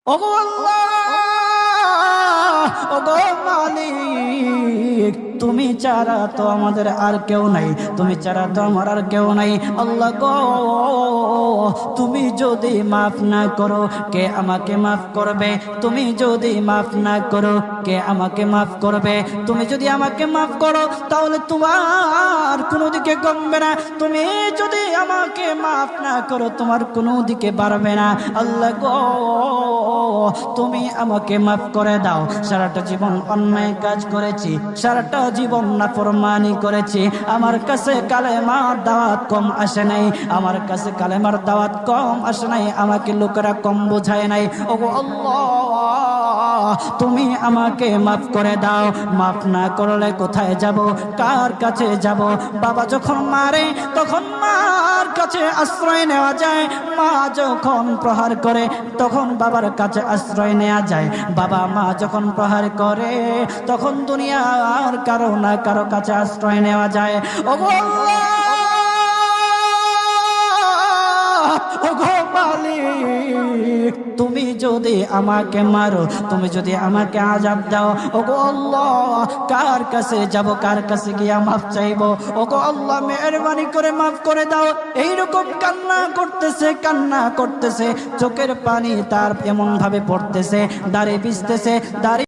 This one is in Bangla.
ওগো আল্লাহ, ওগো মালিক, তুমি ছাড়া তো আমাদের আর কেউ নাই, তুমি ছাড়া তো আমার আর কেউ নাই। আল্লাহ গো, তুমি যদি মাফ না করো কে আমাকে মাফ করবে? তুমি যদি মাফ না করো কে আমাকে মাফ করবে? তুমি যদি আমাকে মাফ করো তাহলে তোমার কোনো দিকে কমবে না, তুমি যদি আমাকে মাফ না করো তোমার কোনো দিকে বাড়বে না। আল্লাহ গো, তুমি আমাকে মাফ করে দাও। সারাটা জীবন অন্যায় কাজ করেছি, সারাটা জীবন নাফরমানি করেছি, আমার কাছে কালেমার দাওয়াত কম আসে নাই, আমার কাছে কালেমার দাওয়াত কম আসে নাই, আমাকে লোকেরা কম বোঝায় নাই। ওগো আল্লাহ, তুমি আমাকে মাফ করে দাও। মাফ না করলে কোথায় যাব, কার কাছে যাব? বাবা যখন মারে তখন মার কাছে আশ্রয় নেওয়া যায়, মা যখন প্রহার করে তখন বাবার কাছে আশ্রয় নেওয়া যায়, বাবা মা যখন প্রহার করে তখন দুনিয়ার কারো না কারো কাছে আশ্রয় নেওয়া যায়। ওগো আল্লাহ, ওগো মালিক, তুমি যদি আমাকে মারো, তুমি যদি আমাকে আযাব দাও, ওগো আল্লাহ, কার কাছে যাব, কার কাছে গিয়া মাফ চাইবো? ওগো আল্লাহ, মেহেরবানি করে মাফ করে দাও। এইরকম কান্না করতেছে, কান্না করতেছে, চোখের পানি তার এমন ভাবে পড়তেছে, দাড়ি ভিজতেছে, দাড়ি